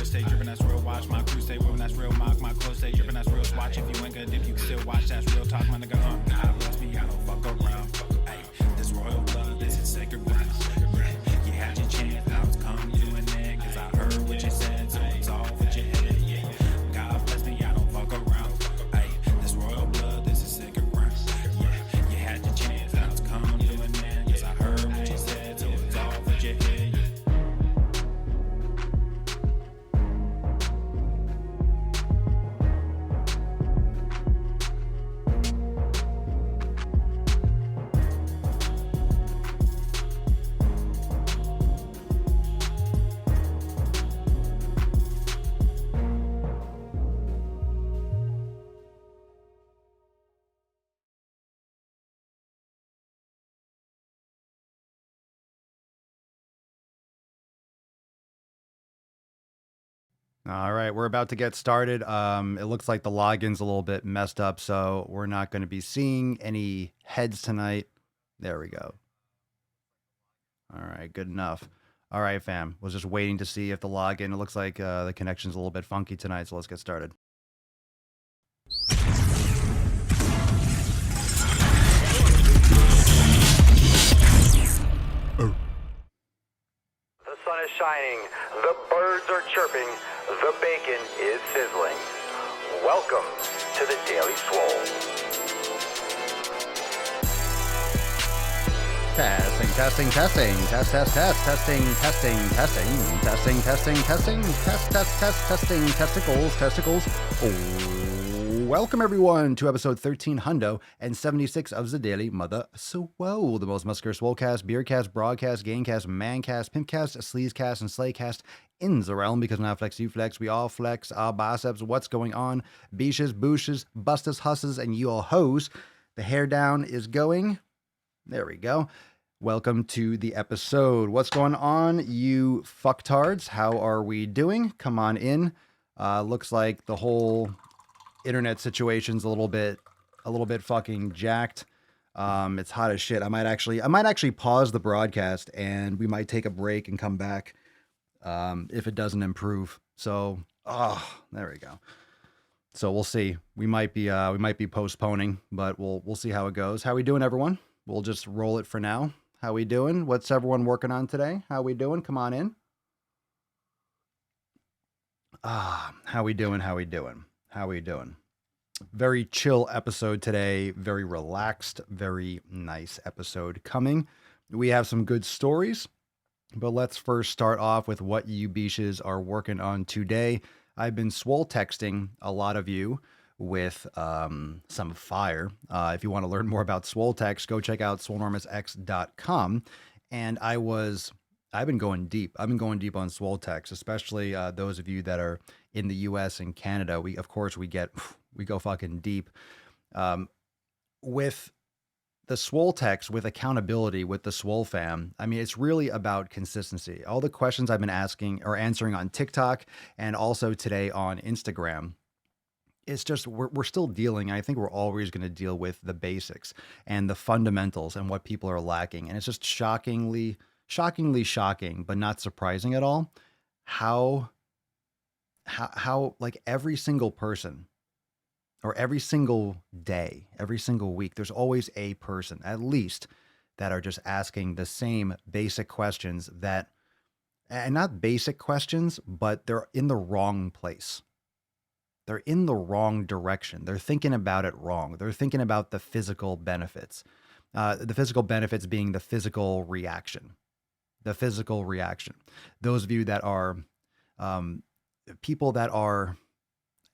stay dripping, that's real watch. My crew stay moving, that's real mock. My clothes stay dripping, that's real swatch. If you ain't good, if you can still watch, that's real talk, my nigga. God bless me, I don't fuck around. Ay, this royal blood, this is sacred ground. You had your chance, now it's come to an end. Cause I heard what you said, so it's all with your head. Yeah, God bless me, I don't fuck around. Ay, this royal blood, this is sacred ground. Yeah, you had your chance, now it's come to an end. Cause I heard what you said, so it's all with your head. Yeah. All right, we're about to get started. It looks like the login's a little bit messed up, so we're not going to be seeing any heads tonight. There we go. All right, good enough. All right, fam. Was just waiting to see if the login. It looks like the connection's a little bit funky tonight, so let's get started. The sun is shining, the birds are chirping, the bacon is sizzling. Welcome to the Daily Swole. Testing, testing, testing, test, test, test, testing, testing, testing, testing, testing, testing, test, test, test, testing, testicles. Oh, welcome everyone to episode 1376 of the Daily Mother Swole, the most muscular swolecast, beercast, broadcast, gamecast, mancast, pimpcast, sleazecast, and slaycast in the realm, because when I flex, you flex, we all flex our biceps. What's going on? Beaches, booshes, busters, husses, and you all hoes. The hair down is going. There we go. Welcome to the episode. What's going on, you fucktards? How are we doing? Come on in. Looks like the whole internet situation's a little bit fucking jacked. It's hot as shit. I might actually pause the broadcast and we might take a break and come back if it doesn't improve. So, there we go. So we'll see. We might be postponing, but we'll see how it goes. How we doing, everyone? We'll just roll it for now. How we doing? What's everyone working on today? How we doing? Come on in. How we doing? How we doing? How we doing? Very chill episode today. Very relaxed, very nice episode coming. We have some good stories, but let's first start off with what you beaches are working on today. I've been swole texting a lot of you with some fire. If you want to learn more about Swole Text, go check out swolenormousx.com. And I've been going deep. I've been going deep on Swole Text, especially those of you that are in the US and Canada. We go fucking deep. With the Swole Text, with accountability, with the Swole fam, I mean, it's really about consistency. All the questions I've been asking or answering on TikTok and also today on Instagram, it's just we're still dealing. I think we're always going to deal with the basics and the fundamentals and what people are lacking. And it's just shockingly shocking, but not surprising at all, how like every single person or every single day, every single week, there's always a person at least that are just asking the same basic questions and not basic questions, but they're in the wrong place. They're in the wrong direction. They're thinking about it wrong. They're thinking about the physical benefits. The physical benefits being the physical reaction. The physical reaction. Those of you that are people that are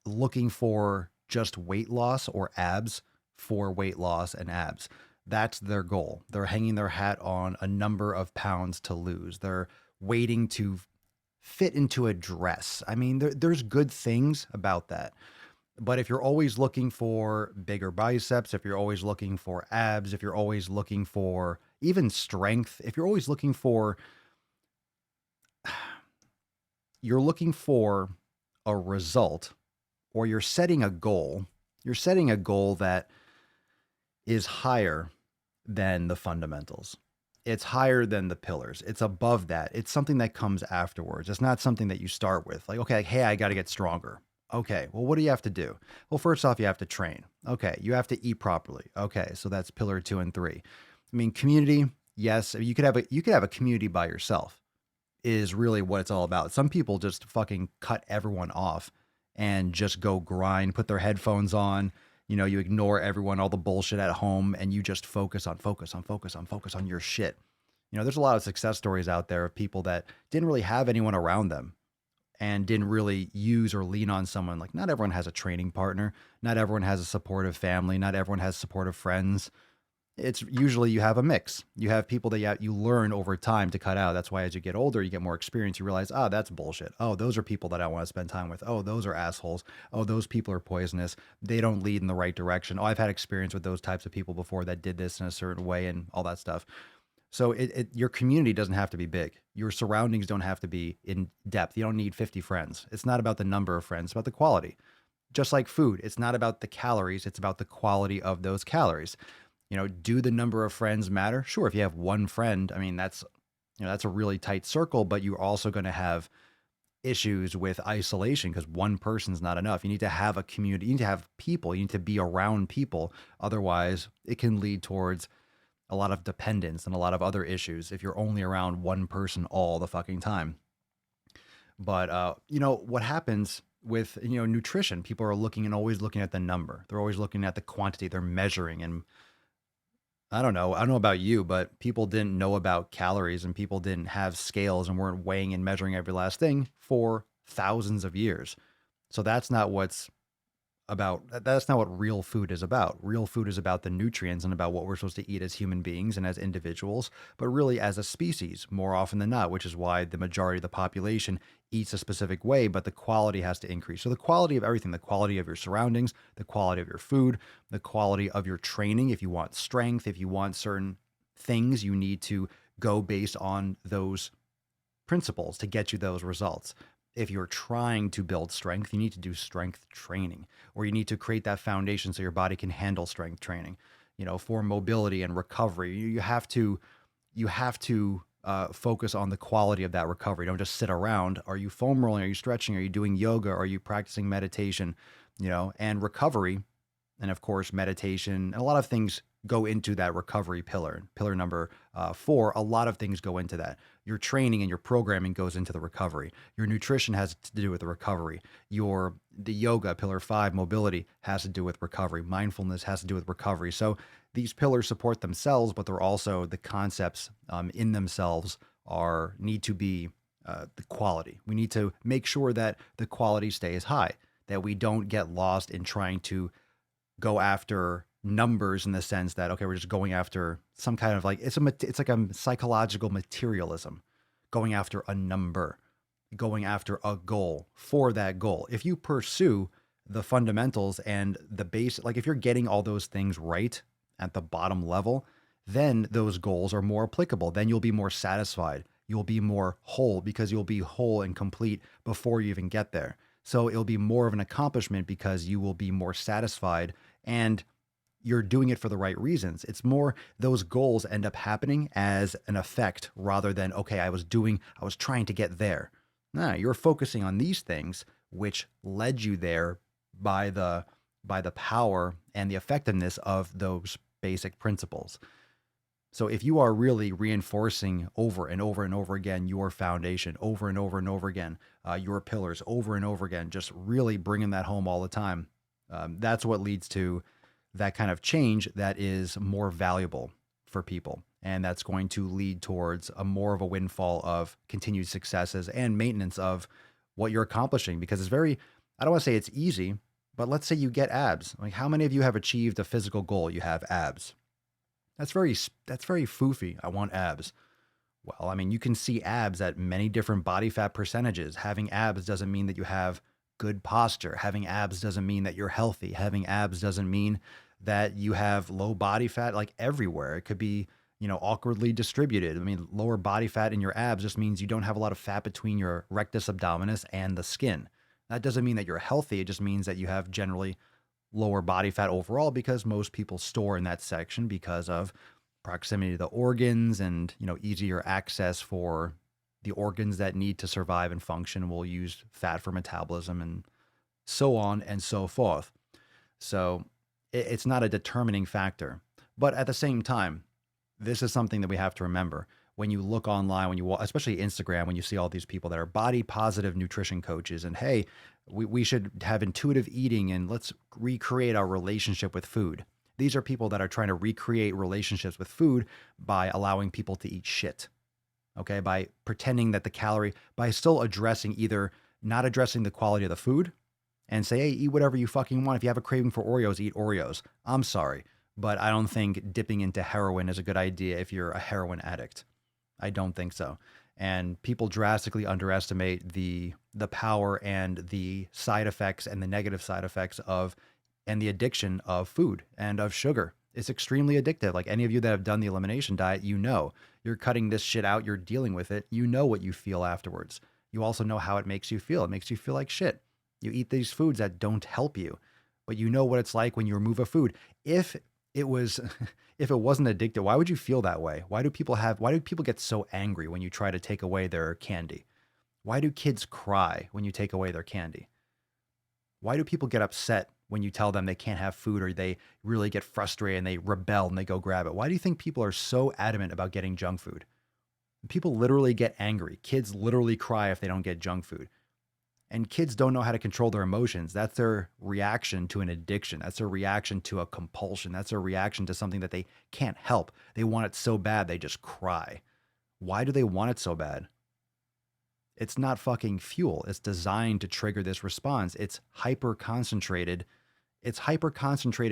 looking for just weight loss or abs for weight loss and abs, that's their goal. They're hanging their hat on a number of pounds to lose. They're waiting to fit into a dress. I mean, there's good things about that. But if you're always looking for bigger biceps, if you're always looking for abs, if you're always looking for even strength, if you're always looking for a result, or you're setting a goal that is higher than the fundamentals. It's higher than the pillars. It's above that. It's something that comes afterwards. It's not something that you start with. Like, okay, hey, I got to get stronger. Okay, well, what do you have to do? Well, first off, you have to train. Okay, you have to eat properly. Okay, so that's pillar 2 and 3. I mean, community, yes, you could have a community by yourself is really what it's all about. Some people just fucking cut everyone off and just go grind, put their headphones on. You ignore everyone, all the bullshit at home, and you just focus on your shit. There's a lot of success stories out there of people that didn't really have anyone around them and didn't really use or lean on someone. Like, not everyone has a training partner. Not everyone has a supportive family. Not everyone has supportive friends. It's usually you have a mix. You have people that you learn over time to cut out. That's why as you get older, you get more experience. You realize, oh, that's bullshit. Oh, those are people that I want to spend time with. Oh, those are assholes. Oh, those people are poisonous. They don't lead in the right direction. Oh, I've had experience with those types of people before that did this in a certain way and all that stuff. So your community doesn't have to be big. Your surroundings don't have to be in depth. You don't need 50 friends. It's not about the number of friends, it's about the quality. Just like food, it's not about the calories. It's about the quality of those calories. Do the number of friends matter? Sure. If you have one friend, I mean, that's a really tight circle, but you're also going to have issues with isolation because one person's not enough. You need to have a community. You need to have people. You need to be around people. Otherwise, it can lead towards a lot of dependence and a lot of other issues if you're only around one person all the fucking time. But, what happens with, nutrition, people are looking and always looking at the number. They're always looking at the quantity. They're measuring. And I don't know about you, but people didn't know about calories and people didn't have scales and weren't weighing and measuring every last thing for thousands of years. So that's not what real food is about. Real food is about the nutrients and about what we're supposed to eat as human beings and as individuals, but really as a species more often than not, which is why the majority of the population eats a specific way, but the quality has to increase. So the quality of everything, the quality of your surroundings, the quality of your food, the quality of your training. If you want strength, if you want certain things, you need to go based on those principles to get you those results. If you're trying to build strength, you need to do strength training, or you need to create that foundation so your body can handle strength training. For mobility and recovery, you have to focus on the quality of that recovery. Don't just sit around. Are you foam rolling? Are you stretching? Are you doing yoga? Are you practicing meditation? And recovery, and of course meditation, and a lot of things go into that recovery pillar. Pillar number 4, a lot of things go into that. Your training and your programming goes into the recovery. Your nutrition has to do with the recovery. The yoga, pillar 5, mobility, has to do with recovery. Mindfulness has to do with recovery. So these pillars support themselves, but they're also the concepts in themselves need to be the quality. We need to make sure that the quality stays high, that we don't get lost in trying to go after numbers in the sense that, okay, we're just going after some kind of it's like a psychological materialism, going after a number, going after a goal for that goal. If you pursue the fundamentals and the base, like if you're getting all those things right at the bottom level, then those goals are more applicable. Then you'll be more satisfied. You'll be more whole because you'll be whole and complete before you even get there. So it'll be more of an accomplishment because you will be more satisfied and you're doing it for the right reasons. It's more those goals end up happening as an effect rather than, okay, I was trying to get there. No, you're focusing on these things which led you there by the power and the effectiveness of those basic principles. So if you are really reinforcing over and over and over again your foundation, over and over and over again, your pillars over and over again, just really bringing that home all the time, that's what leads to that kind of change that is more valuable for people. And that's going to lead towards more of a windfall of continued successes and maintenance of what you're accomplishing. Because I don't want to say it's easy, but let's say you get abs. Like, how many of you have achieved a physical goal? You have abs. That's very foofy. I want abs. Well, I mean, you can see abs at many different body fat percentages. Having abs doesn't mean that you have good posture. Having abs doesn't mean that you're healthy. Having abs doesn't mean that you have low body fat, like everywhere. It could be, awkwardly distributed. I mean, lower body fat in your abs just means you don't have a lot of fat between your rectus abdominis and the skin. That doesn't mean that you're healthy. It just means that you have generally lower body fat overall because most people store in that section because of proximity to the organs and, easier access for the organs that need to survive and function. We'll use fat for metabolism and so on and so forth. So it's not a determining factor. But at the same time, this is something that we have to remember. When you look online, especially Instagram, when you see all these people that are body positive nutrition coaches and, hey, we should have intuitive eating and let's recreate our relationship with food. These are people that are trying to recreate relationships with food by allowing people to eat shit. Okay, by pretending that by still addressing not addressing the quality of the food and say, hey, eat whatever you fucking want. If you have a craving for Oreos, eat Oreos. I'm sorry, but I don't think dipping into heroin is a good idea if you're a heroin addict. I don't think so. And people drastically underestimate the power and the side effects and the negative side effects and the addiction of food and of sugar. It's extremely addictive. Like any of you that have done the elimination diet, you're cutting this shit out, you're dealing with it. You know what you feel afterwards. You also know how it makes you feel. It makes you feel like shit. You eat these foods that don't help you, but you know what it's like when you remove a food. If it wasn't addictive, why would you feel that way? Why do people get so angry when you try to take away their candy? Why do kids cry when you take away their candy? Why do people get upset when you tell them they can't have food, or they really get frustrated and they rebel and they go grab it? Why do you think people are so adamant about getting junk food? People literally get angry. Kids literally cry if they don't get junk food. And kids don't know how to control their emotions. That's their reaction to an addiction. That's their reaction to a compulsion. That's their reaction to something that they can't help. They want it so bad, they just cry. Why do they want it so bad? It's not fucking fuel. It's designed to trigger this response. It's hyper concentrated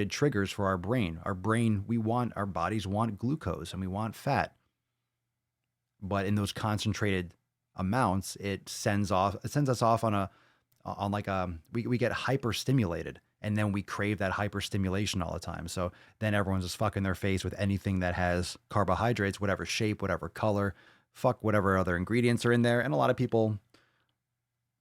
triggers for our brain. Our bodies want glucose and we want fat. But in those concentrated amounts, it sends us off we get hyper stimulated, and then we crave that hyper stimulation all the time. So then everyone's just fucking their face with anything that has carbohydrates, whatever shape, whatever color, fuck whatever other ingredients are in there. And a lot of people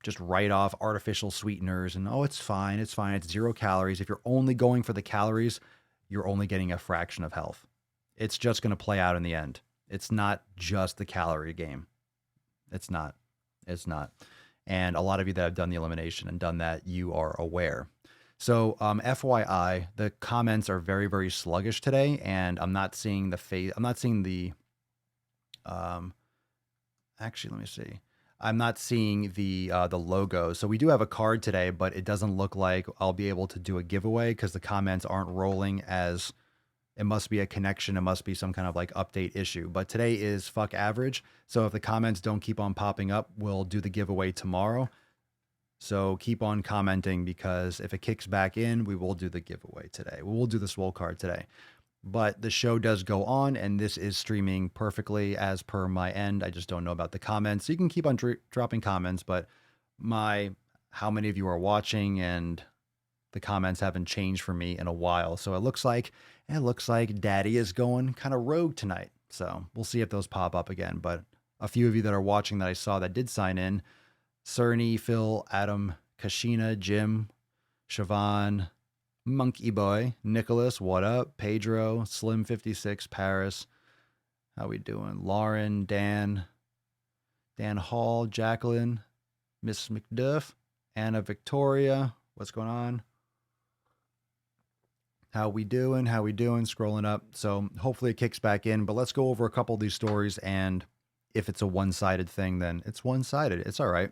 just write off artificial sweeteners and, oh, it's fine, it's 0 calories. If you're only going for the calories, you're only getting a fraction of health. It's just going to play out in the end. It's not just the calorie game. It's not. And a lot of you that have done the elimination and done that, you are aware. So FYI, the comments are very, very sluggish today, and I'm not seeing actually, let me see. I'm not seeing the logo. So we do have a card today, but it doesn't look like I'll be able to do a giveaway because the comments aren't rolling as it must be a connection. It must be some kind of like update issue. But today is fuck average. So if the comments don't keep on popping up, we'll do the giveaway tomorrow. So keep on commenting, because if it kicks back in, we will do the giveaway today. We will do the Swole card today. But the show does go on, and this is streaming perfectly as per my end. I just don't know about the comments. So you can keep on dropping comments, but how many of you are watching, and the comments haven't changed for me in a while. So it looks like Daddy is going kind of rogue tonight. So we'll see if those pop up again. But a few of you that are watching that I saw that did sign in: Cerny, Phil, Adam, Kashina, Jim, Siobhan, Monkey Boy, Nicholas, what up? Pedro, Slim56, Paris. How we doing? Lauren, Dan Hall, Jacqueline, Miss McDuff, Anna Victoria. What's going on? How we doing? Scrolling up. So hopefully it kicks back in, but let's go over a couple of these stories. And if it's a one-sided thing, then it's one-sided. It's all right.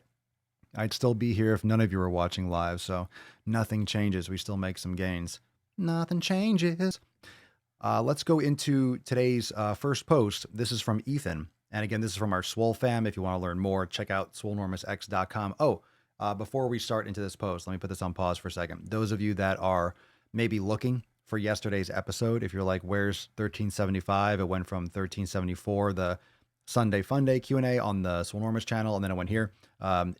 I'd still be here if none of you were watching live. So nothing changes. We still make some gains. Nothing changes. Let's go into today's first post. This is from Ethan. And again, this is from our Swole fam. If you want to learn more, check out swolenormousx.com. Before we start into this post, let me put this on pause for a second. Those of you that are maybe looking for yesterday's episode, if you're like, where's 1375? It went from 1374, the Sunday Fun Day Q&A on the Swolenormous channel, and then it went here.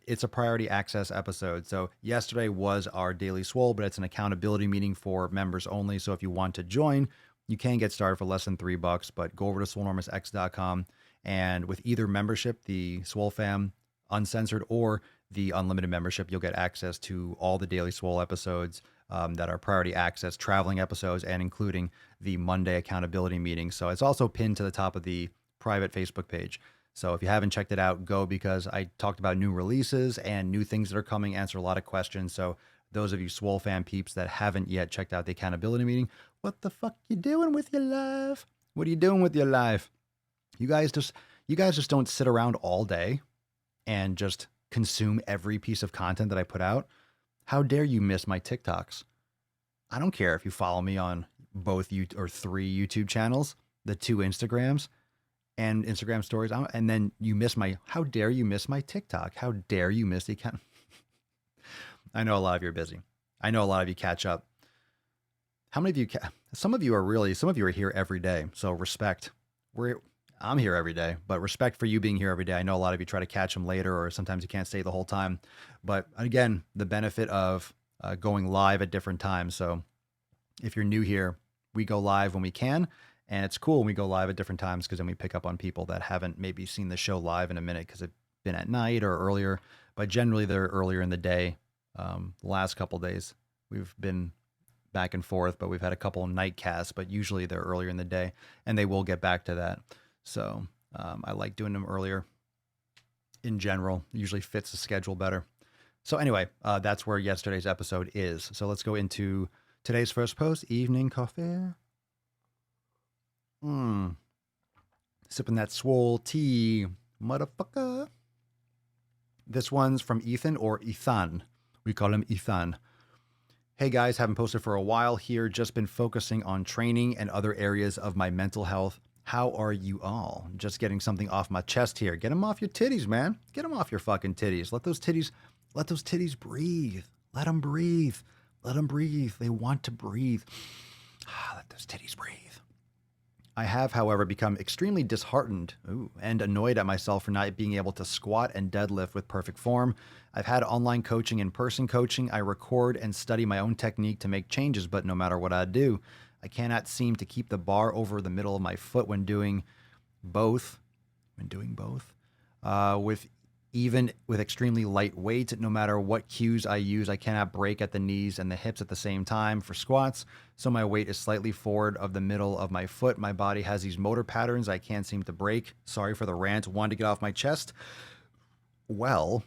It's a priority access episode. So yesterday was our daily Swole, but it's an accountability meeting for members only. So if you want to join, you can get started for less than $3, but go over to swolenormousx.com, and with either membership, the Swole fam uncensored or the unlimited membership, you'll get access to all the daily Swole episodes, that are priority access traveling episodes and including the Monday accountability meeting. So it's also pinned to the top of the private Facebook page. So if you haven't checked it out, go, because I talked about new releases and new things that are coming, answer a lot of questions. So those of you Swole fan peeps that haven't yet checked out the accountability meeting, what the fuck you doing with your life? What are you doing with your life? You guys just don't sit around all day and just consume every piece of content that I put out. How dare you miss my TikToks? I don't care if you follow me on both or 3 YouTube channels, the 2 Instagrams and Instagram stories, and then you miss how dare you miss my TikTok? How dare you miss the account? I know a lot of you are busy. I know a lot of you catch up. How many of you, some of you are here every day. So respect. I'm here every day, but respect for you being here every day. I know a lot of you try to catch them later, or sometimes you can't stay the whole time. But again, the benefit of going live at different times. So if you're new here, we go live when we can. And it's cool when we go live at different times, because then we pick up on people that haven't maybe seen the show live in a minute because it's been at night or earlier. But generally, they're earlier in the day. The last couple of days, we've been back and forth, but we've had a couple of night casts, but usually they're earlier in the day, and they will get back to that. So I like doing them earlier in general. Usually fits the schedule better. So anyway, that's where yesterday's episode is. So let's go into today's first post, evening coffee. Sipping that Swole tea, motherfucker. This one's from Ethan, or Ethan. We call him Ethan. Hey guys, haven't posted for a while here. Just been focusing on training and other areas of my mental health. How are you all? Just getting something off my chest here. Get them off your titties, man. Get them off your fucking titties. Let those titties breathe. Let them breathe. Let them breathe. They want to breathe. Let those titties breathe. I have, however, become extremely disheartened and annoyed at myself for not being able to squat and deadlift with perfect form. I've had online coaching and in-person coaching. I record and study my own technique to make changes, but no matter what I do, I cannot seem to keep the bar over the middle of my foot when doing both. Even with extremely light weight, no matter what cues I use, I cannot break at the knees and the hips at the same time for squats. So my weight is slightly forward of the middle of my foot. My body has these motor patterns I can't seem to break. Sorry for the rant. Wanted to get off my chest. Well,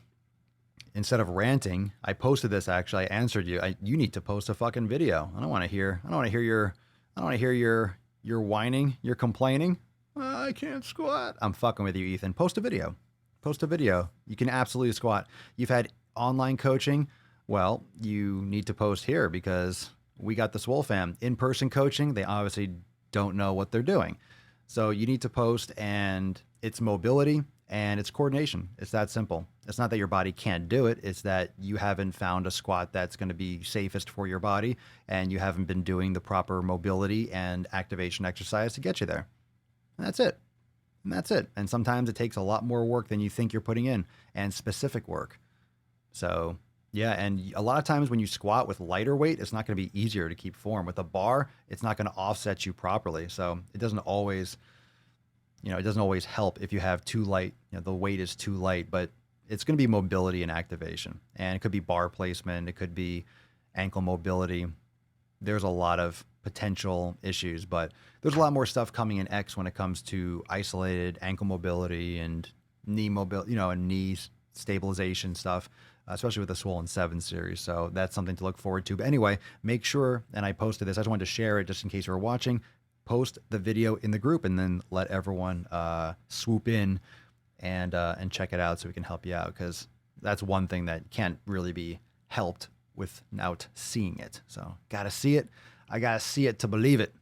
instead of ranting, I posted this. Actually, I answered you. You need to post a fucking video. I don't want to hear your whining, your complaining. I can't squat. I'm fucking with you, Ethan. Post a video. You can absolutely squat. You've had online coaching. Well, you need to post here, because we got the Swole fam. In-person coaching, they obviously don't know what they're doing. So you need to post, and it's mobility and it's coordination. It's that simple. It's not that your body can't do it. It's that you haven't found a squat that's going to be safest for your body, and you haven't been doing the proper mobility and activation exercise to get you there. And that's it. And sometimes it takes a lot more work than you think you're putting in, and specific work. So yeah, and a lot of times when you squat with lighter weight, it's not going to be easier to keep form. With a bar, it's not going to offset you properly. So it doesn't always help if you have too light, the weight is too light, but it's going to be mobility and activation. And it could be bar placement. It could be ankle mobility. There's a lot of potential issues, but there's a lot more stuff coming in X when it comes to isolated ankle mobility and knee mobility, and knee stabilization stuff, especially with the Swole 7 series. So that's something to look forward to. But anyway, make sure, and I posted this, I just wanted to share it just in case you were watching, post the video in the group, and then let everyone swoop in and check it out so we can help you out, because that's one thing that can't really be helped without seeing it. So gotta see it. I gotta see it to believe it.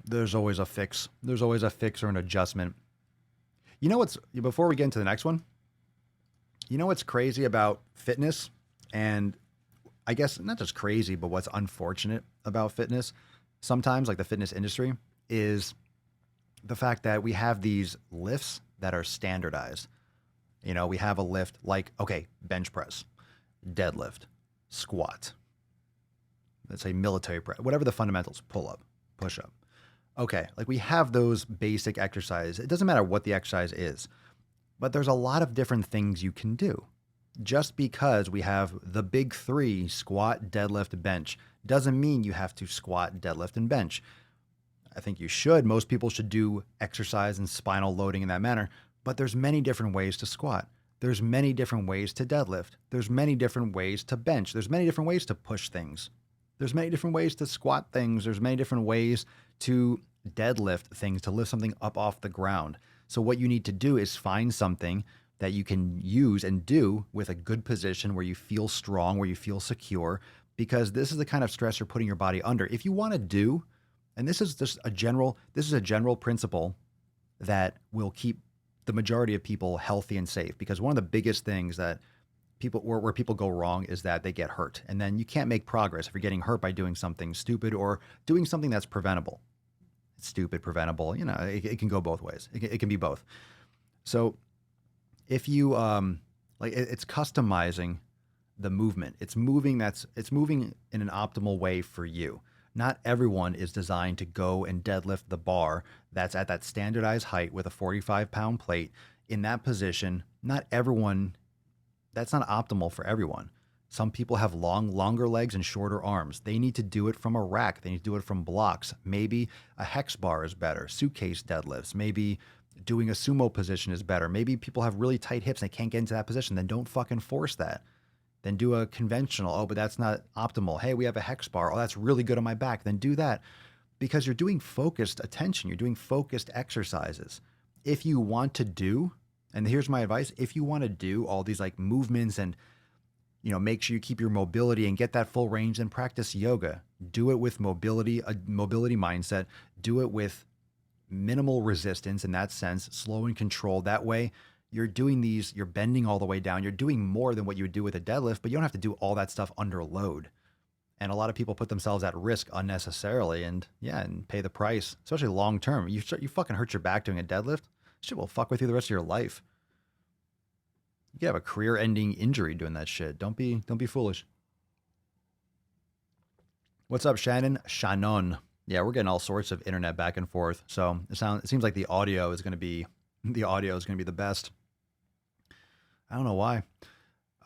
There's always a fix. There's always a fix or an adjustment. Before we get into the next one, what's crazy about fitness, and I guess not just crazy, but what's unfortunate about fitness sometimes, like the fitness industry, is the fact that we have these lifts that are standardized. We have a lift like, bench press, deadlift, squat, let's say military press, whatever the fundamentals, pull up, push up. We have those basic exercises. It doesn't matter what the exercise is, but there's a lot of different things you can do. Just because we have the big three, squat, deadlift, bench, doesn't mean you have to squat, deadlift, and bench. I think you should. Most people should do exercise and spinal loading in that manner, but there's many different ways to squat. There's many different ways to deadlift. There's many different ways to bench. There's many different ways to push things. There's many different ways to squat things. There's many different ways to deadlift things, to lift something up off the ground. So what you need to do is find something that you can use and do with a good position where you feel strong, where you feel secure, because this is the kind of stress you're putting your body under. If you want to do, and this is just a general principle that will keep the majority of people healthy and safe, because one of the biggest things that people where people go wrong is that they get hurt, and then you can't make progress if you're getting hurt by doing something stupid or doing something that's preventable. It's stupid, preventable, it can go both ways. It can be both. So if you it's customizing the movement. It's moving in an optimal way for you. Not everyone is designed to go and deadlift the bar that's at that standardized height with a 45-pound plate in that position. Not everyone, that's not optimal for everyone. Some people have longer legs and shorter arms. They need to do it from a rack. They need to do it from blocks. Maybe a hex bar is better. Suitcase deadlifts. Maybe doing a sumo position is better. Maybe people have really tight hips and they can't get into that position. Then don't fucking force that. Then do a conventional. Oh, but that's not optimal. Hey, we have a hex bar. Oh, that's really good on my back. Then do that, because you're doing focused attention. You're doing focused exercises. If you want to do, and here's my advice, if you want to do all these like movements and, make sure you keep your mobility and get that full range, and practice yoga. Do it with mobility, a mobility mindset. Do it with minimal resistance in that sense, slow and controlled. That way, you're bending all the way down. You're doing more than what you would do with a deadlift, but you don't have to do all that stuff under load. And a lot of people put themselves at risk unnecessarily and pay the price, especially long term. You fucking hurt your back doing a deadlift. Shit will fuck with you the rest of your life. You could have a career-ending injury doing that shit. Don't be foolish. What's up, Shannon? Shannon. Yeah, we're getting all sorts of internet back and forth. So it seems like the audio is going to be the best. I don't know why.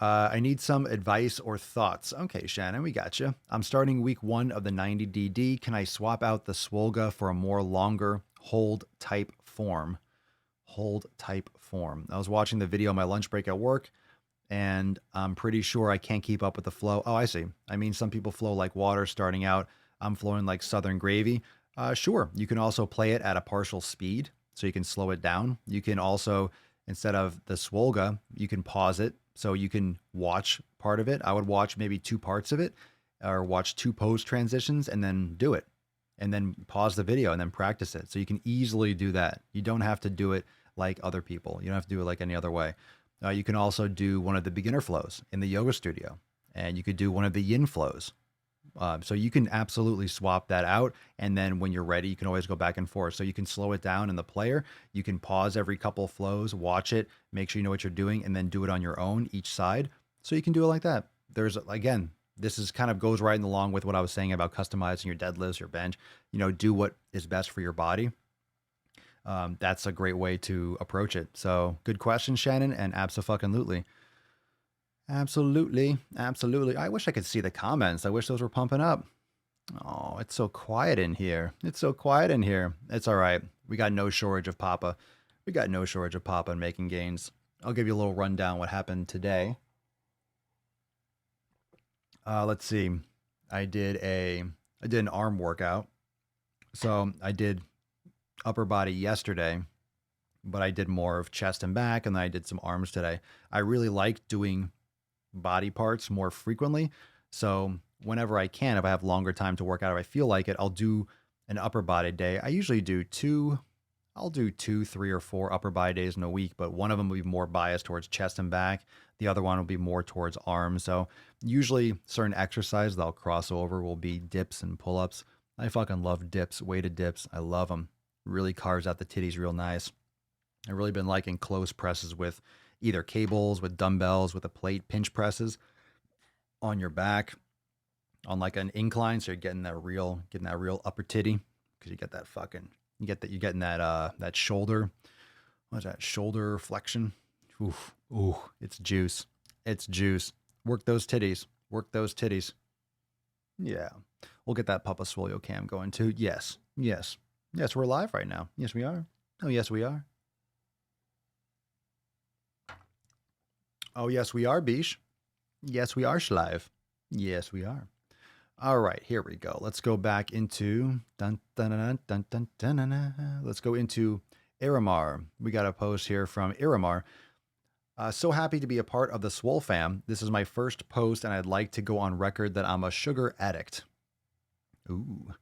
I need some advice or thoughts. Okay, Shannon, we got you. I'm starting week 1 of the 90 DD. Can I swap out the Swole for a more longer hold type form? I was watching the video on my lunch break at work, and I'm pretty sure I can't keep up with the flow. Oh, I see. I mean, some people flow like water starting out. I'm flowing like Southern gravy. Sure. You can also play it at a partial speed, so you can slow it down. You can also, instead of the Swole, you can pause it, so you can watch part of it. I would watch maybe 2 parts of it, or watch 2 pose transitions and then do it, and then pause the video and then practice it. So you can easily do that. You don't have to do it like other people. You don't have to do it like any other way. You can also do one of the beginner flows in the yoga studio, and you could do one of the yin flows. So you can absolutely swap that out. And then when you're ready, you can always go back and forth. So you can slow it down in the player. You can pause every couple of flows, watch it, make sure you know what you're doing, and then do it on your own each side. So you can do it like that. This is kind of goes right along with what I was saying about customizing your deadlifts, your bench. Do what is best for your body. That's a great way to approach it. So good question, Shannon, and absolutely. Absolutely. I wish I could see the comments. I wish those were pumping up. Oh, it's so quiet in here. It's all right. We got no shortage of Papa. And making gains. I'll give you a little rundown what happened today. Let's see. I did an arm workout. So I did upper body yesterday, but I did more of chest and back, and then I did some arms today. I really like doing body parts more frequently. So whenever I can, if I have longer time to work out, if I feel like it, I'll do an upper body day. I usually do 2, 3 or 4 upper body days in a week, but one of them will be more biased towards chest and back. The other one will be more towards arms. So usually certain exercises that I'll cross over will be dips and pull-ups. I fucking love dips, weighted dips. I love them. Really carves out the titties real nice. I've really been liking close presses with either cables, with dumbbells, with a plate, pinch presses on your back on like an incline. So you're getting that real upper titty, because you're getting that shoulder. What's that? Shoulder flexion. Ooh, it's juice. It's juice. Work those titties. Work those titties. Yeah. We'll get that Papa Swole cam going too. Yes. Yes. Yes, we're live right now. Yes, we are. Oh, yes, we are. Oh, yes, we are, Bish. Yes, we are live. Yes, we are. All right, here we go. Let's go back into let's go into Iramar. We got a post here from Iramar. So happy to be a part of the Swole fam. This is my first post, and I'd like to go on record that I'm a sugar addict. Ooh.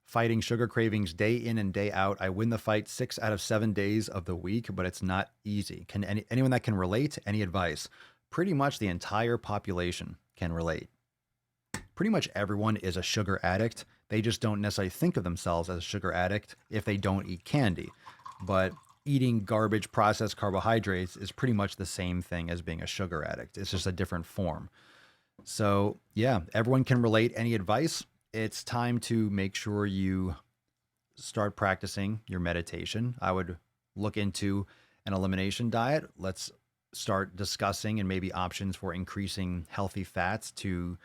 Fighting sugar cravings day in and day out. I win the fight 6 out of 7 days of the week, but it's not easy. Can anyone that can relate? Any advice? Pretty much the entire population can relate. Pretty much everyone is a sugar addict. They just don't necessarily think of themselves as a sugar addict if they don't eat candy. But eating garbage processed carbohydrates is pretty much the same thing as being a sugar addict. It's just a different form. So yeah, everyone can relate. Any advice? It's time to make sure you start practicing your meditation. I would look into an elimination diet. Let's start discussing and maybe options for increasing healthy fats to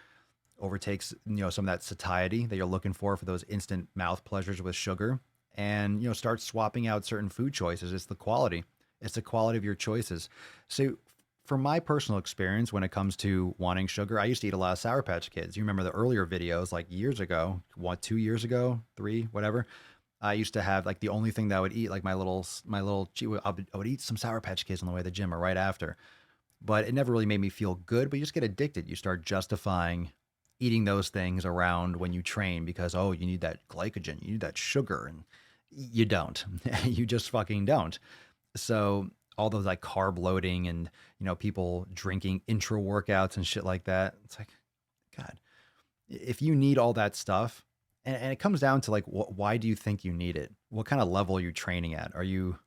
overtake, some of that satiety that you're looking for those instant mouth pleasures with sugar, and start swapping out certain food choices. It's the quality of your choices. So from my personal experience, when it comes to wanting sugar, I used to eat a lot of Sour Patch Kids. You remember the earlier videos, like years ago, 2 years ago, 3, whatever. I used to have like the only thing that I would eat, like I would eat some Sour Patch Kids on the way to the gym or right after. But it never really made me feel good. But you just get addicted. You start justifying eating those things around when you train because, oh, you need that glycogen, you need that sugar, and you don't. You just fucking don't. So all those like carb loading and, people drinking intra workouts and shit like that. It's like, God, if you need all that stuff, and it comes down to like, why do you think you need it? What kind of level are you training at? Are you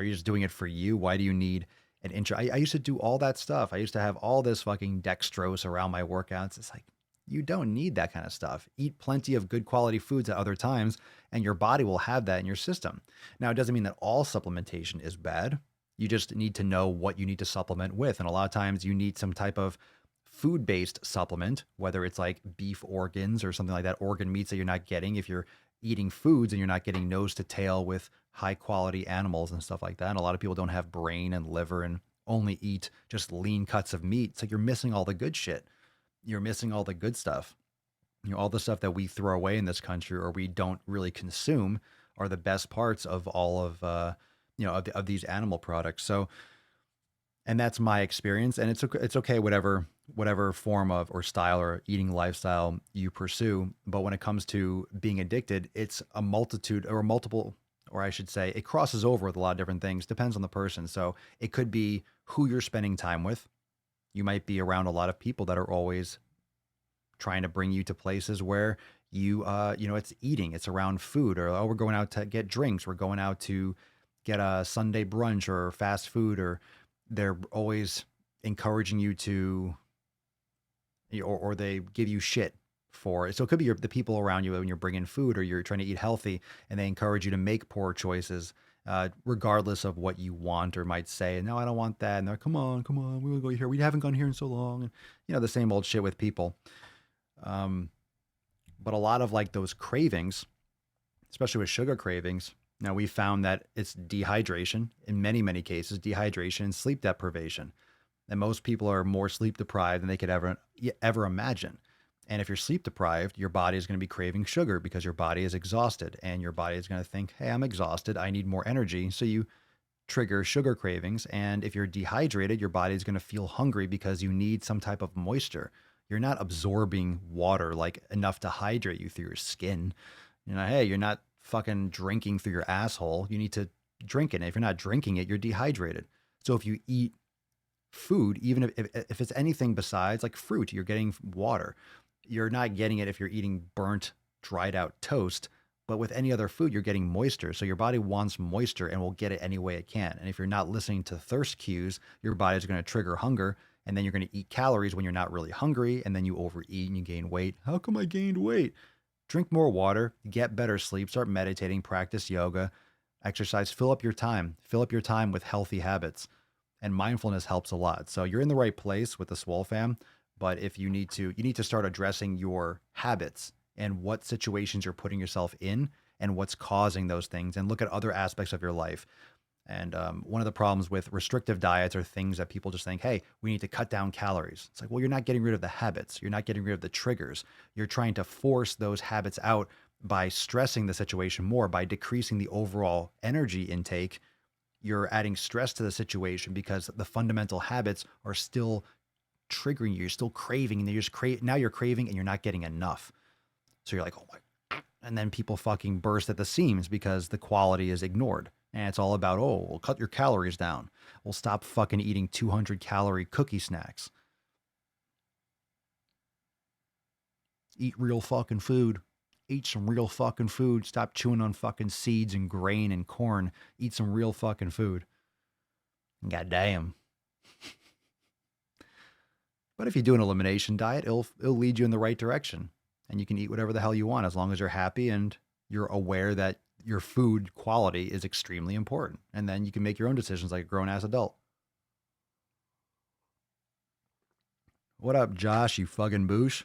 just doing it for you? Why do you need an intra? I used to do all that stuff. I used to have all this fucking dextrose around my workouts. It's like, you don't need that kind of stuff. Eat plenty of good quality foods at other times, and your body will have that in your system. Now, it doesn't mean that all supplementation is bad. You just need to know what you need to supplement with. And a lot of times you need some type of food-based supplement, whether it's like beef organs or something like that, organ meats that you're not getting if you're eating foods and you're not getting nose to tail with high quality animals and stuff like that. And a lot of people don't have brain and liver and only eat just lean cuts of meat. It's like you're missing all the good shit. You're missing all the good stuff. All the stuff that we throw away in this country or we don't really consume are the best parts of all of, of these animal products. So, and that's my experience. And it's okay, whatever form of or style or eating lifestyle you pursue. But when it comes to being addicted, it's a multitude or multiple, or I should say, it crosses over with a lot of different things. Depends on the person. So it could be who you're spending time with. You might be around a lot of people that are always trying to bring you to places where it's eating, it's around food, or, oh, we're going out to get drinks. We're going out to get a Sunday brunch or fast food, or they're always encouraging you to, or they give you shit for it. So it could be the people around you when you're bringing food or you're trying to eat healthy and they encourage you to make poor choices. Regardless of what you want or might say, no, I don't want that. And they're, come on, we will go here. We haven't gone here in so long. And, the same old shit with people. But a lot of like those cravings, especially with sugar cravings, now we found that it's dehydration in many, many cases, dehydration and sleep deprivation. And most people are more sleep deprived than they could ever imagine. And if you're sleep deprived, your body is going to be craving sugar because your body is exhausted and your body is going to think, hey, I'm exhausted. I need more energy. So you trigger sugar cravings. And if you're dehydrated, your body is going to feel hungry because you need some type of moisture. You're not absorbing water like enough to hydrate you through your skin. Hey, you're not fucking drinking through your asshole. You need to drink it. And if you're not drinking it, you're dehydrated. So if you eat food, even if it's anything besides like fruit, you're getting water. You're not getting it if you're eating burnt, dried out toast, but with any other food, you're getting moisture. So your body wants moisture and will get it any way it can. And if you're not listening to thirst cues, your body's going to trigger hunger, and then you're going to eat calories when you're not really hungry, and then you overeat and you gain weight. How come I gained weight? Drink more water, get better sleep, start meditating, practice yoga, exercise, fill up your time with healthy habits. and mindfulness helps a lot. So you're in the right place with the Swole fam, but if you need to start addressing your habits and what situations you're putting yourself in and what's causing those things, and look at other aspects of your life. And one of the problems with restrictive diets are things that people just think, hey, we need to cut down calories. It's like, well, you're not getting rid of the habits. You're not getting rid of the triggers. You're trying to force those habits out by stressing the situation more, by decreasing the overall energy intake. You're adding stress to the situation because the fundamental habits are still triggering you. You're still craving, and now you're craving and you're not getting enough. So you're like, oh my, and then people fucking burst at the seams because the quality is ignored. And it's all about, oh, we'll cut your calories down. We'll stop fucking eating 200 calorie cookie snacks. Eat real fucking food. Eat some real fucking food. Stop chewing on fucking seeds and grain and corn. Eat some real fucking food. God damn. But if you do an elimination diet, it'll lead you in the right direction. And you can eat whatever the hell you want as long as you're happy and you're aware that your food quality is extremely important. And then you can make your own decisions like a grown-ass adult. What up, Josh, you fucking boosh?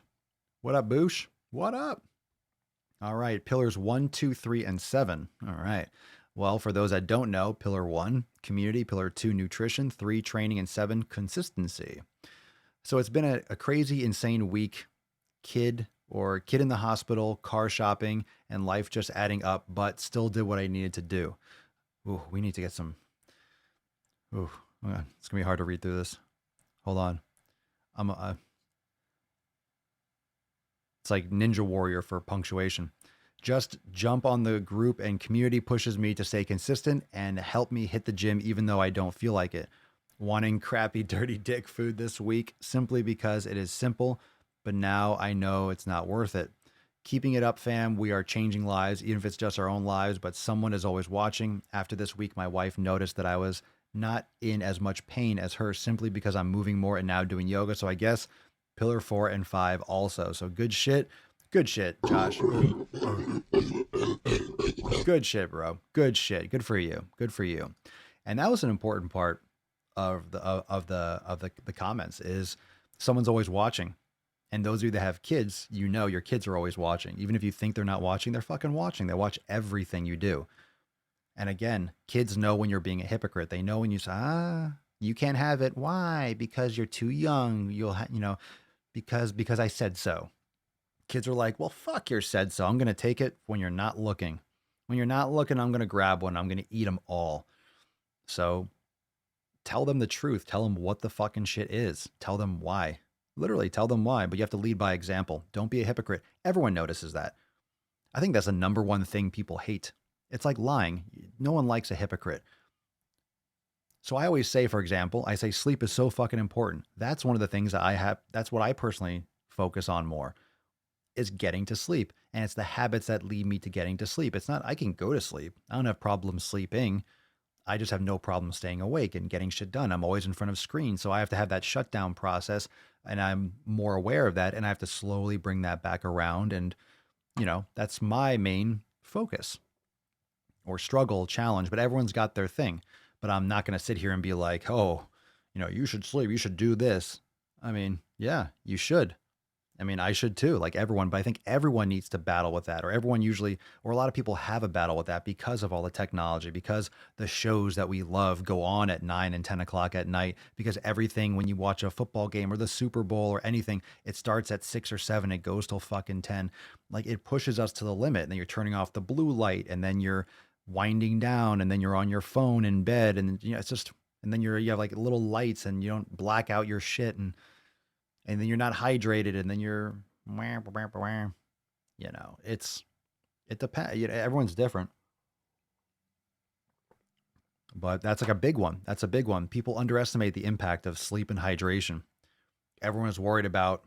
What up, boosh? What up? All right, pillars 1, 2, 3, and 7. All right. Well, for those that don't know, pillar 1, community, pillar 2, nutrition, 3, training, and 7, consistency. So it's been a crazy, insane week. Kid in the hospital, car shopping, and life just adding up, but still did what I needed to do. Ooh, we need to get some. Ooh, it's going to be hard to read through this. Hold on. It's like Ninja Warrior for punctuation. Just jump on the group and community pushes me to stay consistent and help me hit the gym even though I don't feel like it. Wanting crappy, dirty dick food this week simply because it is simple, but now I know it's not worth it. Keeping it up, fam. We are changing lives, even if it's just our own lives, but someone is always watching. After this week, my wife noticed that I was not in as much pain as her simply because I'm moving more and now doing yoga. So I guess pillar 4 and 5 also. So good shit. Good shit, Josh. Good shit, bro. Good shit. Good for you. Good for you. And that was an important part of the comments is someone's always watching. And those of you that have kids, you know your kids are always watching. Even if you think they're not watching, they're fucking watching. They watch everything you do. And again, kids know when you're being a hypocrite. They know when you say, you can't have it. Why? Because you're too young. Because I said so. Kids are like, well, fuck your said so. I'm going to take it when you're not looking. When you're not looking, I'm going to grab one. I'm going to eat them all. So tell them the truth. Tell them what the fucking shit is. Tell them why. Literally tell them why, but you have to lead by example. Don't be a hypocrite. Everyone notices that. I think that's the number one thing people hate. It's like lying. No one likes a hypocrite. So I always say, for example, I say sleep is so fucking important. That's one of the things that I have. That's what I personally focus on more is getting to sleep. And it's the habits that lead me to getting to sleep. It's not, I can go to sleep. I don't have problems sleeping. I just have no problem staying awake and getting shit done. I'm always in front of screens. So I have to have that shutdown process and I'm more aware of that. And I have to slowly bring that back around. And, that's my main focus or struggle, challenge, but everyone's got their thing. But I'm not going to sit here and be like, oh, you should sleep. You should do this. I mean, yeah, you should. I mean, I should too, like everyone, but I think everyone needs to battle with that, or everyone usually, or a lot of people have a battle with that because of all the technology, because the shows that we love go on at 9 and 10 o'clock at night, because everything, when you watch a football game or the Super Bowl or anything, it starts at 6 or 7, it goes till fucking 10. Like it pushes us to the limit, and then you're turning off the blue light, and then you're winding down, and then you're on your phone in bed, and it's just, and then you have like little lights, and you don't black out your shit, and then you're not hydrated, and then you're, it depends. Everyone's different, but that's like a big one. That's a big one. People underestimate the impact of sleep and hydration. Everyone is worried about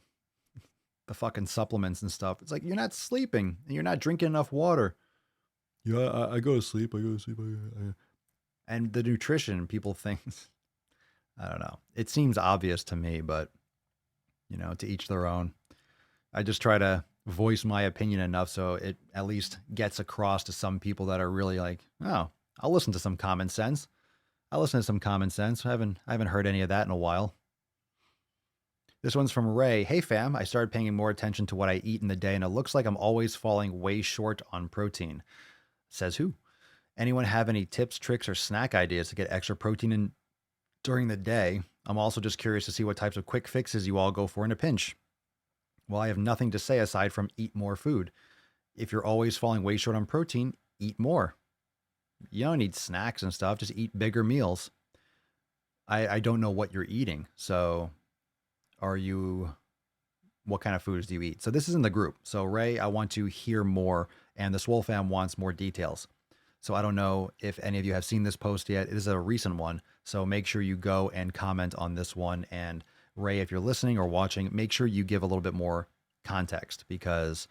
the fucking supplements and stuff. It's like, you're not sleeping and you're not drinking enough water. Yeah, I go to sleep. And the nutrition, people think, I don't know. It seems obvious to me, but to each their own. I just try to voice my opinion enough so it at least gets across to some people that are really like, oh, I'll listen to some common sense. I listen to some common sense. I haven't heard any of that in a while. This one's from Ray. Hey fam, I started paying more attention to what I eat in the day, and it looks like I'm always falling way short on protein. Says who? Anyone have any tips, tricks, or snack ideas to get extra protein in during the day? I'm also just curious to see what types of quick fixes you all go for in a pinch. Well, I have nothing to say aside from eat more food. If you're always falling way short on protein, eat more. You don't need snacks and stuff, just eat bigger meals. I don't know what you're eating. So what kind of foods do you eat? So this is in the group. So Ray, I want to hear more, and the Swole fam wants more details. So I don't know if any of you have seen this post yet. It is a recent one. So make sure you go and comment on this one. And Ray, if you're listening or watching, make sure you give a little bit more context, because,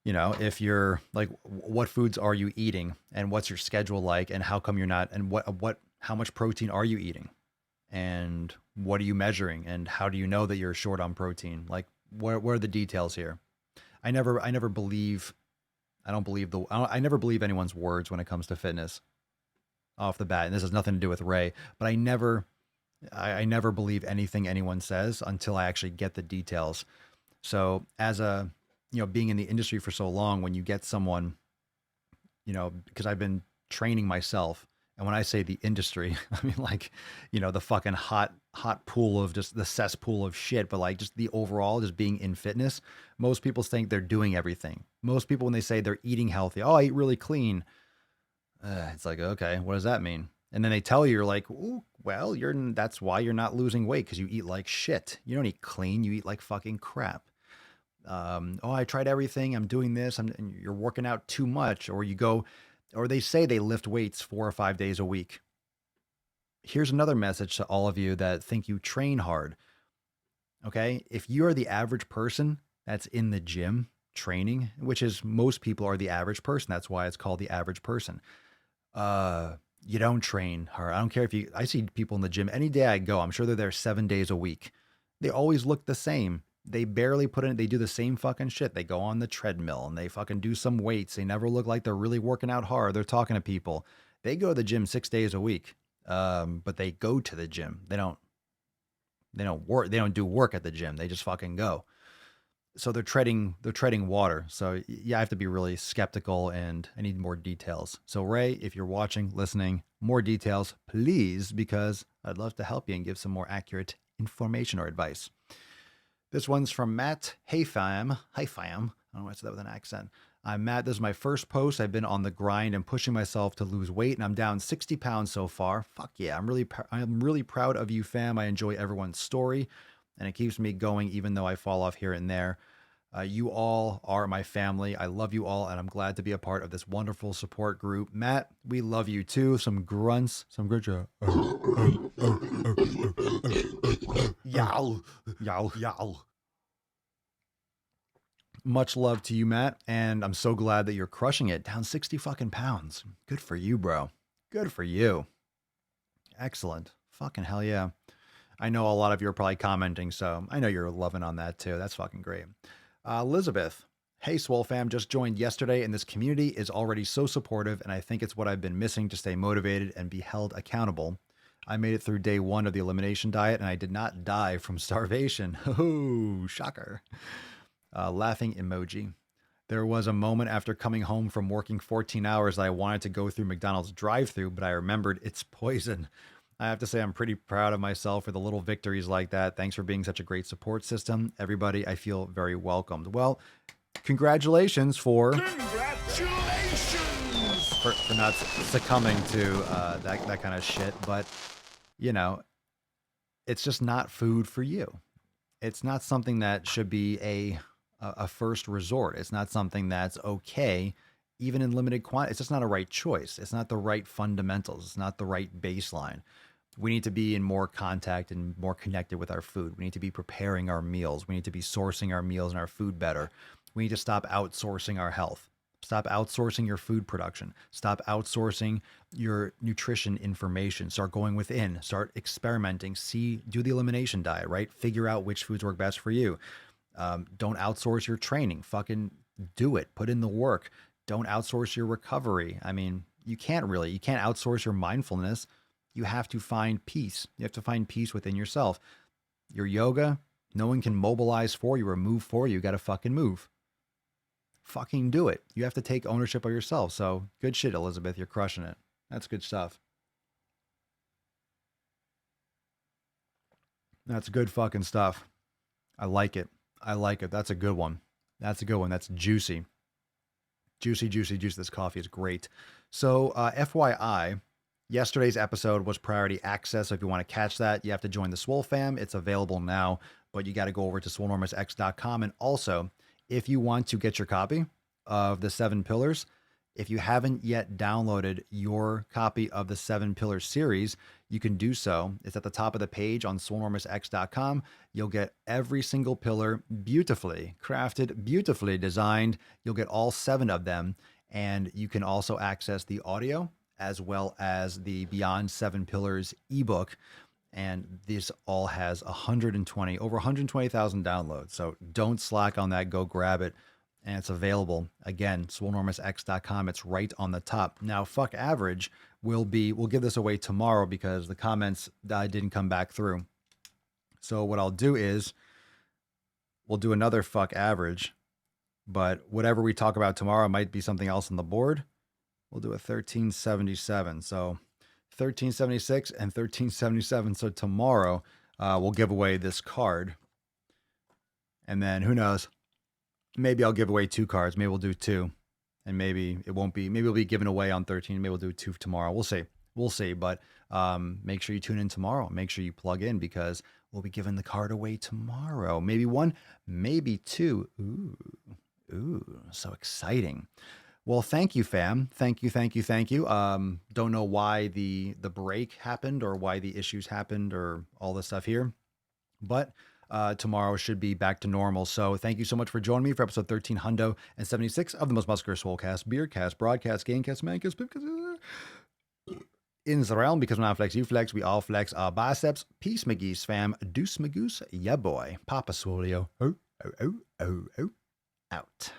if you're like, what foods are you eating and what's your schedule like, and how come you're not, and how much protein are you eating, and what are you measuring, and how do you know that you're short on protein? Like, where are the details here? I never believe I never believe anyone's words when it comes to fitness off the bat. And this has nothing to do with Ray, but I never believe anything anyone says until I actually get the details. So as being in the industry for so long, when you get someone, because I've been training myself, and when I say the industry, I mean like, the fucking hot pool of just the cesspool of shit, but like just the overall, just being in fitness. Most people think they're doing everything. Most people, when they say they're eating healthy, oh, I eat really clean. It's like, okay, what does that mean? And then they tell you, you're like, ooh, well, that's why you're not losing weight, because you eat like shit. You don't eat clean. You eat like fucking crap. Oh, I tried everything. I'm doing this. And you're working out too much, or they say they lift weights 4 or 5 days a week. Here's another message to all of you that think you train hard. Okay. If you are the average person that's in the gym training, which is most people are the average person. That's why it's called the average person. You don't train hard. I don't care I see people in the gym any day I go. I'm sure they're there 7 days a week. They always look the same. They barely they do the same fucking shit. They go on the treadmill and they fucking do some weights. They never look like they're really working out hard. They're talking to people. They go to the gym 6 days a week. But they go to the gym. They don't work. They don't do work at the gym. They just fucking go. So they're treading water. So yeah, I have to be really skeptical, and I need more details. So Ray, if you're watching, listening, more details, please, because I'd love to help you and give some more accurate information or advice. This one's from Matt. Hey fam. Hi fam. I don't know why I said that with an accent. I'm Matt. This is my first post. I've been on the grind and pushing myself to lose weight, and I'm down 60 pounds so far. Fuck yeah. I'm really proud of you, fam. I enjoy everyone's story, and it keeps me going even though I fall off here and there. You all are my family. I love you all, and I'm glad to be a part of this wonderful support group. Matt, we love you too. Some grunts, some good job. Yow, yow, yow. Much love to you, Matt, and I'm so glad that you're crushing it. Down 60 fucking pounds. Good for you, bro. Good for you. Excellent. Fucking hell yeah. I know a lot of you are probably commenting, so I know you're loving on that too. That's fucking great. Elizabeth. Hey, Swole fam, just joined yesterday, and this community is already so supportive, and I think it's what I've been missing to stay motivated and be held accountable. I made it through day 1 of the elimination diet, and I did not die from starvation. Oh, shocker. Laughing emoji. There was a moment after coming home from working 14 hours that I wanted to go through McDonald's drive-thru, but I remembered it's poison. I have to say I'm pretty proud of myself for the little victories like that. Thanks for being such a great support system. Everybody, I feel very welcomed. Well, congratulations for not succumbing to that kind of shit. But, it's just not food for you. It's not something that should be a first resort. It's not something that's okay, even in limited quantity. It's just not a right choice. It's not the right fundamentals. It's not the right baseline. We need to be in more contact and more connected with our food. We need to be preparing our meals. We need to be sourcing our meals and our food better. We need to stop outsourcing our health. Stop outsourcing your food production. Stop outsourcing your nutrition information. Start going within. Start experimenting. Do the elimination diet, right? Figure out which foods work best for you. Don't outsource your training. Fucking do it. Put in the work. Don't outsource your recovery. I mean, you can't outsource your mindfulness. You have to find peace. You have to find peace within yourself. Your yoga, no one can mobilize for you or move for you. You got to fucking move. Fucking do it. You have to take ownership of yourself. So good shit, Elizabeth. You're crushing it. That's good stuff. That's good fucking stuff. I like it. I like it. That's a good one. That's a good one. That's juicy. Juicy, juicy, juicy. This coffee is great. So, FYI, yesterday's episode was priority access. So if you want to catch that, you have to join the Swole fam. It's available now, but you got to go over to swolenormousx.com. And also, if you want to get your copy of the 7 Pillars, if you haven't yet downloaded your copy of the 7 Pillars series, you can do so. It's at the top of the page on swolenormousx.com. You'll get every single pillar beautifully crafted, beautifully designed. You'll get all 7 of them. And you can also access the audio as well as the Beyond 7 Pillars ebook. And this all has over 120,000 downloads. So don't slack on that. Go grab it. And it's available again, swolenormousx.com. It's right on the top. Now, fuck average we'll give this away tomorrow because the comments didn't come back through. So what I'll do is we'll do another fuck average, but whatever we talk about tomorrow might be something else on the board. We'll do a 1377. So 1376 and 1377. So tomorrow we'll give away this card. And then who knows? Maybe I'll give away 2 cards. Maybe we'll do 2. And maybe it won't be. Maybe we'll be giving away on 13. Maybe we'll do 2 tomorrow. We'll see. We'll see. But make sure you tune in tomorrow. Make sure you plug in because we'll be giving the card away tomorrow. Maybe 1, maybe 2. Ooh, so exciting. Well, thank you, fam. Thank you. Don't know why the break happened or why the issues happened or all this stuff here. But tomorrow should be back to normal. So thank you so much for joining me for episode 1376 of the most muscular Swolecast, Beercast, Broadcast, Gamecast, Mancast, Pipcast. In the realm, because when I flex, you flex, we all flex our biceps. Peace, McGee's fam. Deuce, Magoose, yeah, boy. Papa Swolio. Out.